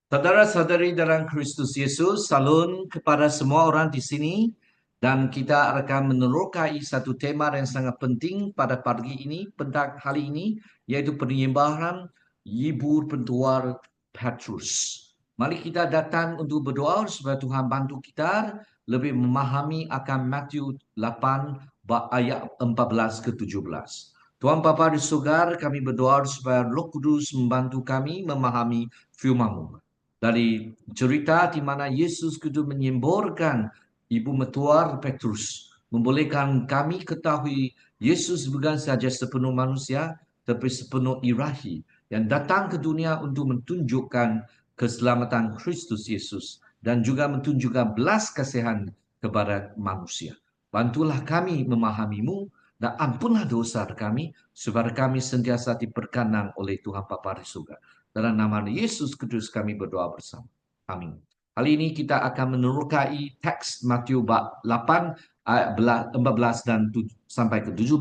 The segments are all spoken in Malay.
Saudara-saudari dalam Kristus Yesus, salam kepada semua orang di sini dan kita akan menerokai satu tema yang sangat penting pada pagi ini, pada hari ini, yaitu penyembahan Ibu Pentuar Petrus. Mari kita datang untuk berdoa supaya Tuhan bantu kita lebih memahami akan Matius 8 ayat 14 ke 17. Tuhan Bapa di surga, kami berdoa supaya Roh Kudus membantu kami memahami firman-Mu. Dari cerita di mana Yesus Kristus menyemburkan Ibu Metuar Petrus, membolehkan kami ketahui Yesus bukan saja sepenuh manusia, tapi sepenuh ilahi yang datang ke dunia untuk menunjukkan keselamatan Kristus Yesus dan juga menunjukkan belas kasihan kepada manusia. Bantulah kami memahamimu dan ampunlah dosa kami supaya kami sentiasa diperkenan oleh Tuhan Bapa di surga. Dalam nama Yesus Kristus kami berdoa bersama. Amin. Kali ini kita akan menerokai teks Matius 8 ayat 14 dan sampai ke 17.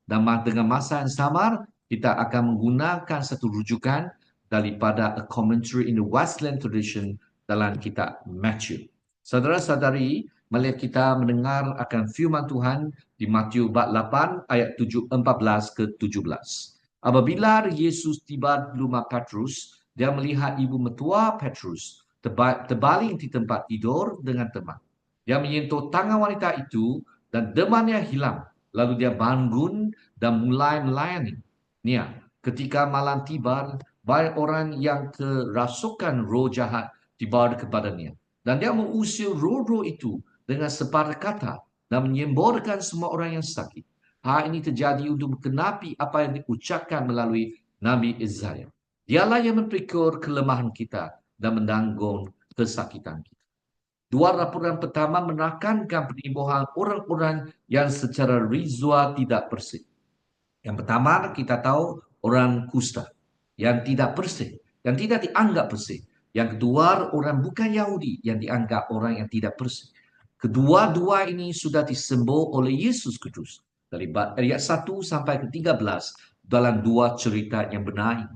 Dan dengan masa yang sama, kita akan menggunakan satu rujukan daripada A Commentary in the Wesleyan Tradition dalam kitab Matthew. Saudara-saudari, mari kita mendengar akan firman Tuhan di Matius 8 ayat 14 ke 17. Apabila Yesus tiba di rumah Petrus, dia melihat ibu mertua Petrus terbaring di tempat tidur dengan teman. Dia menyentuh tangan wanita itu dan demannya hilang. Lalu dia bangun dan mulai melayani. Ketika malam tiba, banyak orang yang kerasukan roh jahat dibawa kepadanya. Dan dia mengusir roh-roh itu dengan sepatah kata dan menyemburkan semua orang yang sakit. Hal ini terjadi untuk menggenapi apa yang diucapkan melalui Nabi Isaiah. Dialah yang memikul kelemahan kita dan menanggung kesakitan kita. Dua laporan pertama menekankan penyembuhan orang-orang yang secara rizwa tidak bersih. Yang pertama kita tahu orang kusta yang tidak bersih, yang tidak dianggap bersih. Yang kedua orang bukan Yahudi yang dianggap orang yang tidak bersih. Kedua-dua ini sudah disembuh oleh Yesus Kristus. Dari ayat 1 sampai ke 13 dalam dua cerita yang benar ini.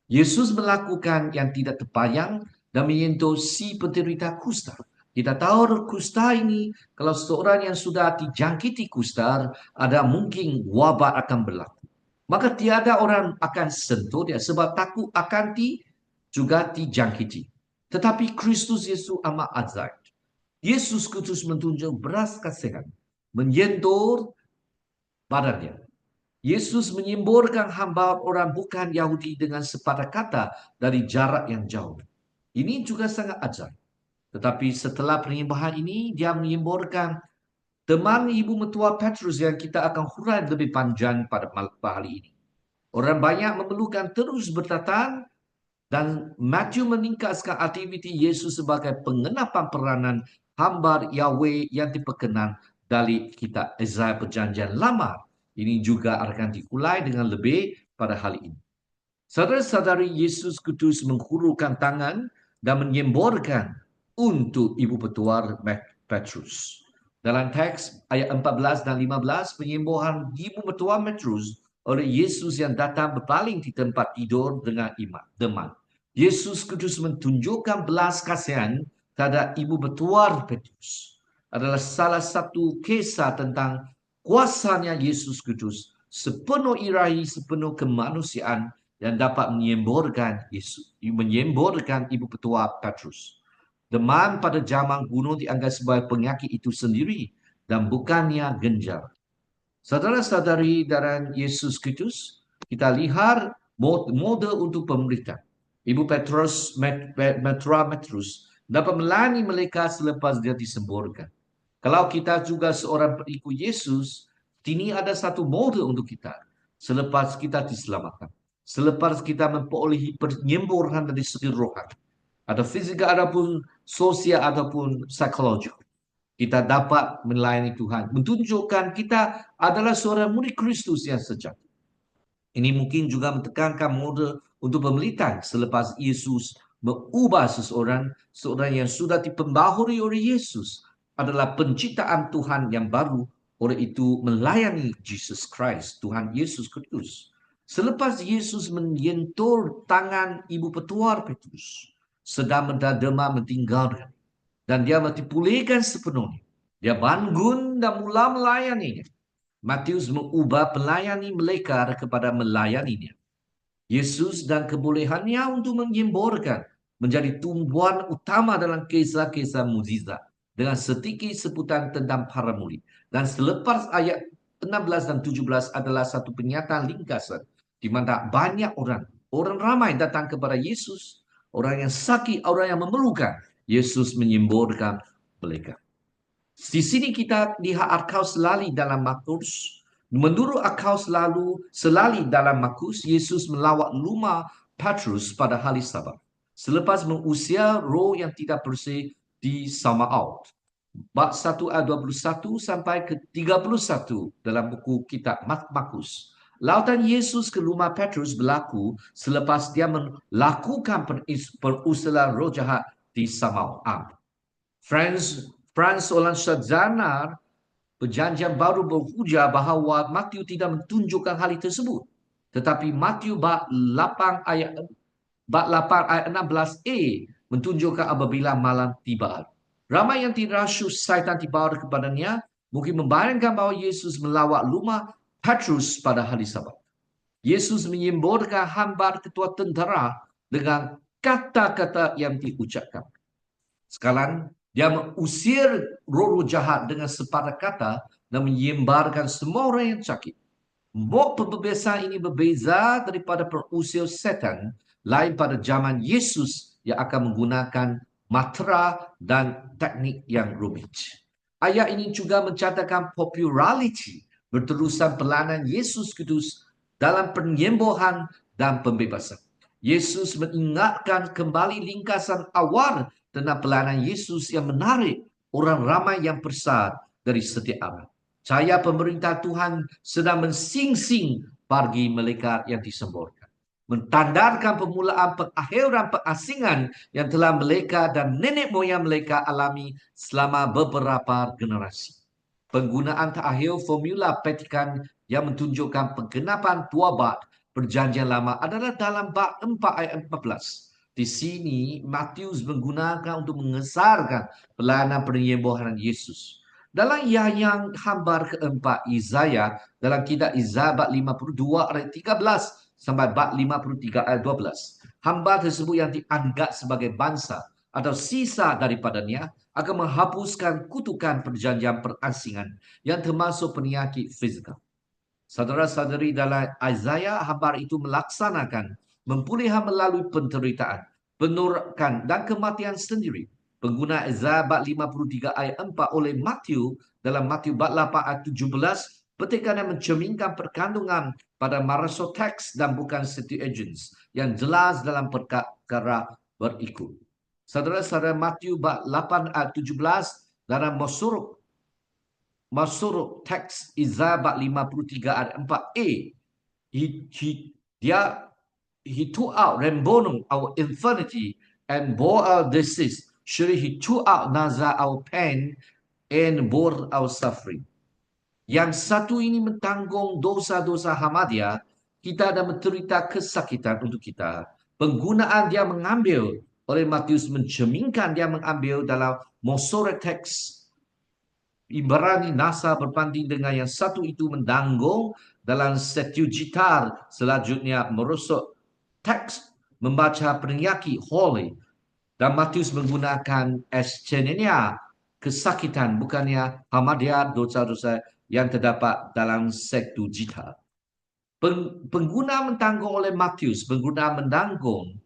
Yesus melakukan yang tidak terbayang dan menyentuh si penderita kusta. Kita tahu kusta ini, kalau seorang yang sudah dijangkiti kusta, ada mungkin wabak akan berlaku. Maka tiada orang akan sentuh dia sebab takut akan juga dijangkiti. Tetapi Kristus Yesus amat ajaib. Yesus Kristus menunjuk beras kasihan, menyentuh badannya. Yesus menyemburkan hamba orang bukan Yahudi dengan sepatah kata dari jarak yang jauh. Ini juga sangat ajaib. Tetapi setelah penyembahan ini, dia menyemburkan teman ibu mertua Petrus yang kita akan hurai lebih panjang pada hari ini. Orang banyak memerlukan terus bertatang dan Matthew meningkatkan aktiviti Yesus sebagai pengenapan peranan hamba Yahweh yang diperkenan dari kitab Isaiah Perjanjian Lama. Ini juga akan diulai dengan lebih pada hari ini. Saudara-saudari, Yesus Kristus menghulurkan tangan dan menyemburkan untuk ibu petuar Petrus. Dalam teks ayat 14 dan 15, penyembuhan ibu petuar Petrus oleh Yesus yang datang berpaling di tempat tidur dengan demam. Yesus Kristus menunjukkan belas kasihan terhadap ibu petuar Petrus. Adalah salah satu kisah tentang kuasanya Yesus Kristus sepenuh ilahi, sepenuh kemanusiaan yang dapat menyemburkan ibu petua Petrus. Demam pada zaman kuno dianggap sebagai penyakit itu sendiri dan bukannya genjar. Saudara-saudari dalam Yesus Kristus, kita lihat model untuk pemerintah. Ibu Petrus dapat melayani mereka selepas dia disemburkan. Kalau kita juga seorang pengikut Yesus, ini ada satu model untuk kita. Selepas kita diselamatkan. Selepas kita memperolehi penyembuhan dari segi rohani. Ada fizikal, ataupun sosial, ataupun psikologis. Kita dapat melayani Tuhan. Menunjukkan kita adalah seorang murid Kristus yang sejati. Ini mungkin juga menekankan model untuk pemerintahan selepas Yesus mengubah seorang yang sudah dipembaharui oleh Yesus adalah penciptaan Tuhan yang baru, oleh itu melayani Jesus Christ, Tuhan Yesus Kristus. Selepas Yesus menyentuh tangan ibu petuar Petrus, sedang demam meninggalkan. Dan dia dipulihkan sepenuhnya. Dia bangun dan mula melayaninya. Matius mengubah pelayani mereka kepada melayaninya. Yesus dan kebolehannya untuk menyemburkan menjadi tumpuan utama dalam kisah-kisah mukjizat dengan sedikit sebutan tentang para murid. Dan selepas ayat 16 dan 17 adalah satu pernyataan ringkasan di mana banyak orang ramai datang kepada Yesus, orang yang sakit, orang yang memerlukan. Yesus menyemburkan mereka. Di sini kita lihat akal selali dalam Markus. Menurut akal selali dalam Markus, Yesus melawat rumah Petrus pada hari Sabat. Selepas mengusir roh yang tidak bersih di Samaut. Bab 1 ayat 21 sampai ke 31 dalam buku kitab Markus. Lautan Yesus ke rumah Petrus berlaku selepas dia melakukan perusiran roh jahat di Samaut. Franz Olan Sarjana Perjanjian Baru berhujah bahawa Matius tidak menunjukkan hal tersebut. Tetapi Matius bab 8 ayat 16a menunjukkan apabila malam tiba. Ramai yang dirasuk syaitan dibawa kepadanya mungkin membayangkan bahawa Yesus melawat rumah Petrus pada hari Sabat. Yesus menyemburkan hamba ketua tentera dengan kata-kata yang diucapkan. Sekarang dia mengusir roh-roh jahat dengan sepatah kata dan menyembarkan semua orang yang sakit. Mok pembebasan ini berbeza daripada perusir setan lain pada zaman Yesus yang akan menggunakan mantra dan teknik yang rumit. Ayat ini juga mencatatkan populariti berterusan pelayanan Yesus Kristus dalam penyembuhan dan pembebasan. Yesus mengingatkan kembali ringkasan awal tentang pelayanan Yesus yang menarik orang ramai yang bersat dari setiap arah. Cahaya pemerintah Tuhan sedang mensingsing bagi mereka yang disemburkan. Mentandakan permulaan pengakhiran pengasingan yang telah mereka dan nenek moyang mereka alami selama beberapa generasi. Penggunaan terakhir formula petikan yang menunjukkan penggenapan dua bab Perjanjian Lama adalah dalam bab 4 ayat 14. Di sini Matius menggunakan untuk mengesarkan pelayanan penyembuhan Yesus. Dalam yang hambar keempat Isaiah, dalam kitab Isaiah bab 52 ayat 13 sampai bab 53 ayat 12. Hamba tersebut yang dianggap sebagai bangsa atau sisa daripadanya akan menghapuskan kutukan perjanjian perasingan yang termasuk penyakit fizikal. Saudara-saudari, dalam Isaiah, hamba itu melaksanakan memulihkan melalui penderitaan, penolakan dan kematian sendiri. Pengguna Isaiah bab 53 ayat 4 oleh Matius dalam Matius bab 8 ayat 17 petikan yang mencerminkan perkandungan pada marasoteks dan bukan Septuagint yang jelas dalam perkara berikut. Saudara-saudara, Matius bab 8 ayat 17 dalam Masuruk teks Isaiah bab 53 ayat 4a. He took out rembonum our infirmity and bore our disease. Surely he took out Nazar our pain and bore our suffering. Yang satu ini mentanggung dosa-dosa Hamadia, kita ada menderita kesakitan untuk kita. Penggunaan dia mengambil oleh Matius mencerminkan dia mengambil dalam Masuruk teks Ibrani Nasa berbanding dengan yang satu itu mendanggung dalam Septuaginta selanjutnya merosot teks membaca penyakit holy dan Matius menggunakan asthenia kesakitan bukannya hamadia dosa-dosa yang terdapat dalam Septuaginta. Pengguna mentanggung oleh Matius, pengguna mendanggung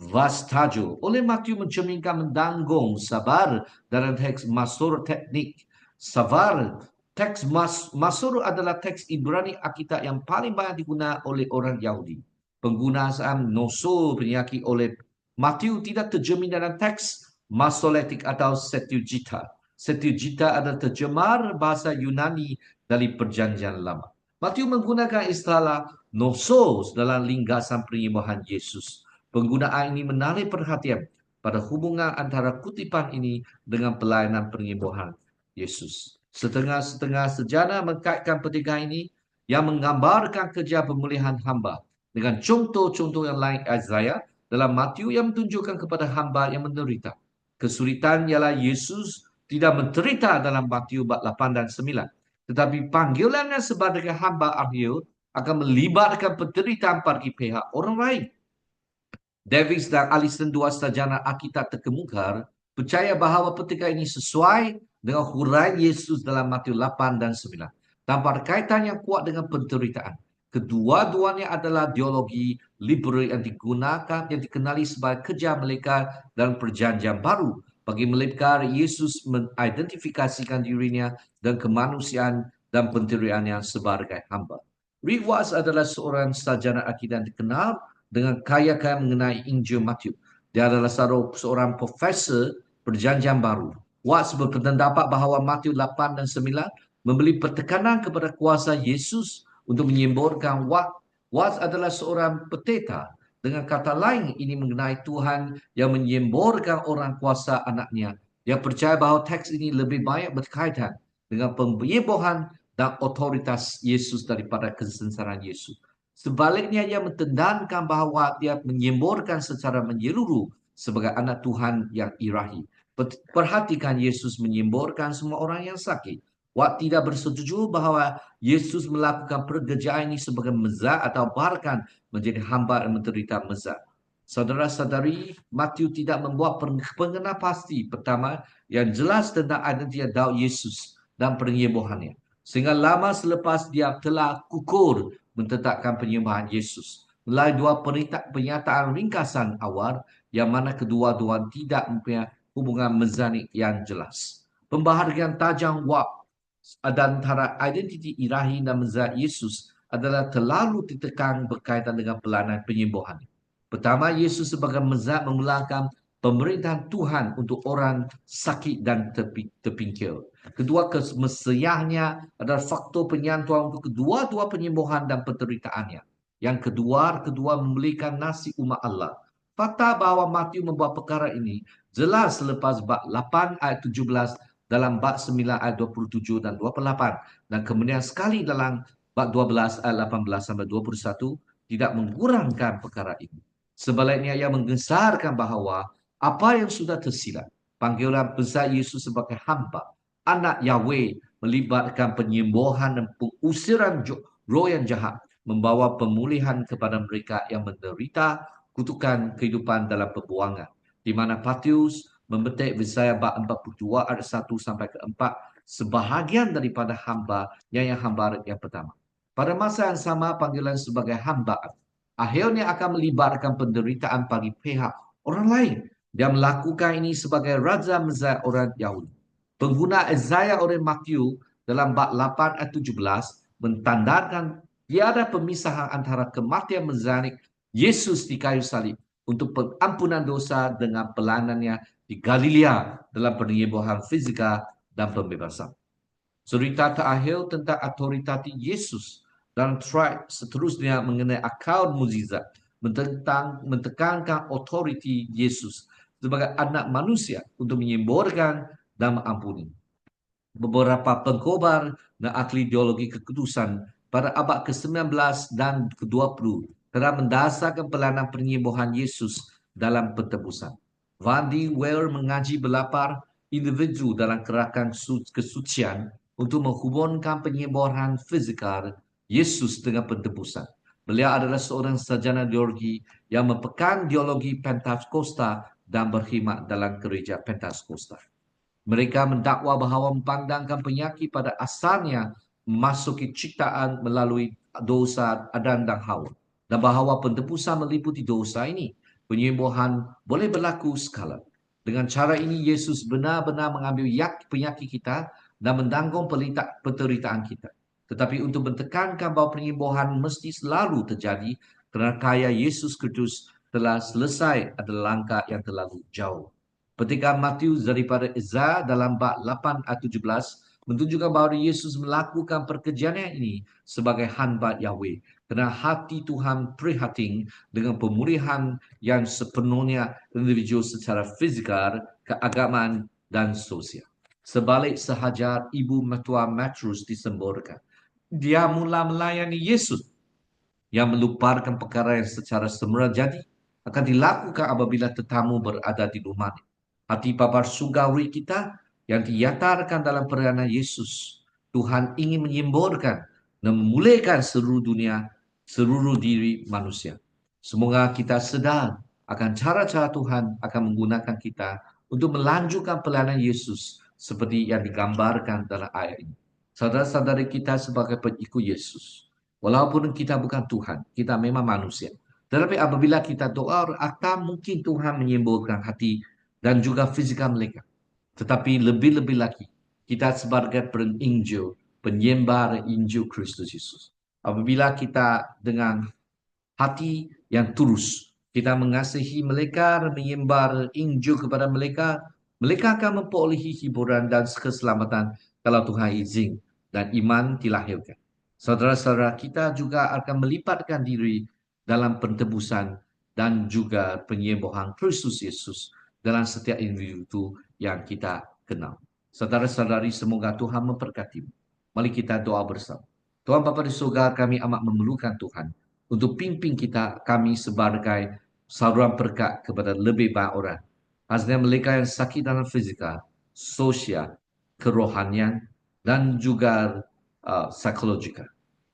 vastajo oleh Matius mencerminkan mendanggung sabar dalam teks Masuruk teknik. Sabar, teks Masuruk adalah teks Ibrani Alkitab yang paling banyak digunakan oleh orang Yahudi. Penggunaan noso penyakit oleh Matius tidak tercermin dalam teks Masoretik atau Septuaginta. Septuaginta adalah terjemah bahasa Yunani dari Perjanjian Lama. Matius menggunakan istilah nosos dalam ringkasan penyembuhan Yesus. Penggunaan ini menarik perhatian pada hubungan antara kutipan ini dengan pelayanan penyembuhan Yesus. Setengah-setengah sejarah mengkaitkan petikan ini yang menggambarkan kerja pemulihan hamba dengan contoh-contoh yang lain Isaiah dalam Matius yang menunjukkan kepada hamba yang menderita. Kesulitan ialah Yesus tidak menderita dalam Matius bab 8 dan 9. Tetapi panggilannya sebagai hamba akhir akan melibatkan penderitaan bagi pihak orang lain. Davis dan Allison, dua sarjana Alkitab terkemuka, percaya bahawa petikan ini sesuai dengan huraian Yesus dalam Matius 8 dan 9. Tanpa kaitan yang kuat dengan penderitaan. Kedua-duanya adalah teologi liberal yang digunakan, yang dikenali sebagai kerja mereka dalam perjanjian baru. Bagi mereka, Yesus mengidentifikasikan dirinya dan kemanusiaan dan pendiriannya sebagai hamba. Rick Watts adalah seorang sarjana Alkitab yang dikenal dengan kaya-kaya mengenai Injil Matius. Dia adalah seorang profesor perjanjian baru. Watts berpendapat bahawa Matius 8 dan 9 memberi pertekanan kepada kuasa Yesus untuk menyemburkan Watts. Watts adalah seorang pendeta. Dengan kata lain, ini mengenai Tuhan yang menyemburkan orang kuasa anaknya. Dia percaya bahawa teks ini lebih banyak berkaitan dengan penyembuhan dan otoritas Yesus daripada kesengsaraan Yesus. Sebaliknya, ia mentedankan bahawa dia menyemburkan secara menyeluruh sebagai anak Tuhan yang ilahi. Perhatikan, Yesus menyemburkan semua orang yang sakit. Watt tidak bersetuju bahawa Yesus melakukan pekerjaan ini sebagai mezat atau bahkan menjadi hamba yang menderita mezat. Saudara-saudari, Matius tidak membuat pengenal pasti pertama yang jelas tentang identitas Daud Yesus dan penyembuhannya. Sehingga lama selepas dia telah kukur menetapkan penyembahan Yesus. Melalui dua pernyataan ringkasan awal yang mana kedua-dua tidak mempunyai hubungan mezanik yang jelas. Pembahagian tajam Watt antara identiti ilahi dan mezat Yesus adalah terlalu ditekan berkaitan dengan pelayanan penyembuhan. Pertama, Yesus sebagai mezat memulakan pemerintahan Tuhan untuk orang sakit dan terpingkir. Kedua, kemesiahnya adalah faktor penyantuan untuk kedua-dua penyembuhan dan penderitaannya. Yang kedua membelikan nasib umat Allah. Fakta bahawa Matius membuat perkara ini jelas selepas bab 8 ayat 17 dalam bab 9 ayat 27 dan 28 dan kemudian sekali dalam bab 12 ayat 18 sampai 21 tidak mengurangkan perkara ini. Sebaliknya ia menggesarkan bahawa apa yang sudah tersirat, panggilan besar Yesus sebagai hamba, anak Yahweh, melibatkan penyembuhan dan pengusiran roh yang jahat, membawa pemulihan kepada mereka yang menderita kutukan kehidupan dalam pembuangan. Di mana Matius memetik Yesaya bab 42 ayat 1 sampai ke 4 sebahagian daripada hamba yang hamba yang pertama. Pada masa yang sama, panggilan sebagai hamba akhirnya akan melibatkan penderitaan bagi pihak orang lain. Dia melakukan ini sebagai Raja Mezat orang Yahudi. Pengguna Isaiah oleh Matius dalam bab 8 ayat 17 mentandakan tiada pemisahan antara kematian mezanik Yesus di kayu salib untuk pengampunan dosa dengan pelayanannya di Galilea dalam penyembuhan fizikal dan pembebasan. Cerita terakhir tentang otoritas Yesus dan track seterusnya mengenai akal mukjizat mentekankan otoriti Yesus sebagai anak manusia untuk menyembuhkan dan mengampuni. Beberapa pengkhobar dan ahli teologi kekudusan pada abad ke-19 dan ke-20 telah mendasarkan pelayanan penyembuhan Yesus dalam pentebusan. Van D. Weir mengaji belapar individu dalam gerakan kesucian untuk menghubungkan penyembuhan fizikal Yesus dengan pentebusan. Beliau adalah seorang sarjana teologi yang mempegang teologi Pentakosta dan berkhidmat dalam gereja Pentakosta. Mereka mendakwa bahawa memandangkan penyakit pada asalnya memasuki ciptaan melalui dosa Adam dan Hawa dan bahawa pentebusan meliputi dosa ini. Penyembuhan boleh berlaku sekala. Dengan cara ini, Yesus benar-benar mengambil penyakit kita dan menanggung penderitaan kita. Tetapi untuk mentekankan bahawa penyembuhan mesti selalu terjadi kerana karya Yesus Kristus telah selesai adalah langkah yang terlalu jauh. Petikan Matius daripada Isaiah dalam bab 8 ayat 17 menunjukkan bahawa Yesus melakukan pekerjaan ini sebagai hamba Yahweh. Kerana hati Tuhan prihatin dengan pemulihan yang sepenuhnya individu secara fizikal, keagamaan dan sosial. Sebalik sehajar ibu mertua Petrus disemburkan, dia mula melayani Yesus yang melupakan perkara yang secara semula jadi akan dilakukan apabila tetamu berada di rumah. Hati Bapa surgawi kita yang dinyatakan dalam peranan Yesus, Tuhan ingin menyembuhkan dan memulihkan seluruh dunia, seluruh diri manusia. Semoga kita sedar akan cara-cara Tuhan akan menggunakan kita untuk melanjutkan pelayanan Yesus seperti yang digambarkan dalam ayat ini. Saudara-saudari kita sebagai pengikut Yesus, walaupun kita bukan Tuhan, kita memang manusia. Tetapi apabila kita doa, akan mungkin Tuhan menyembuhkan hati dan juga fizikal mereka. Tetapi lebih-lebih lagi, kita sebagai penginjil, penyembar Injil Kristus Yesus. Apabila kita dengan hati yang tulus, kita mengasihi mereka dan menyembar Injil kepada mereka, mereka akan memperolehi hiburan dan keselamatan kalau Tuhan izin dan iman dilahirkan. Saudara-saudara kita juga akan melipatkan diri dalam pentebusan dan juga penyembuhan Kristus Yesus dalam setiap individu yang kita kenal. Saudara-saudari, semoga Tuhan memberkati. Mari kita doa bersama. Tuhan Bapa di surga, kami amat memerlukan Tuhan untuk pimpin kami sebagai saluran berkat kepada lebih banyak orang. Khususnya mereka yang sakit dalam fizikal, sosial, kerohanian dan juga psikologikal.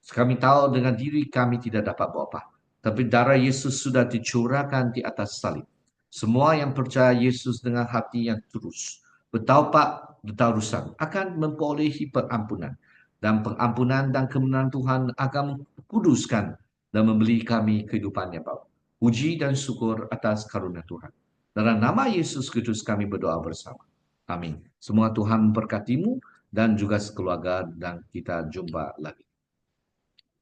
Kami tahu dengan diri kami tidak dapat buat apa. Tapi darah Yesus sudah dicurahkan di atas salib. Semua yang percaya Yesus dengan hati yang tulus, bertaubat, bertarusan, akan memperolehi pengampunan. Dan pengampunan dan kebenaran Tuhan akan kuduskan dan memberi kami kehidupan yang baru. Puji dan syukur atas karunia Tuhan. Dalam nama Yesus Kristus kami berdoa bersama. Amin. Semoga Tuhan memberkatimu dan juga sekeluarga dan kita jumpa lagi.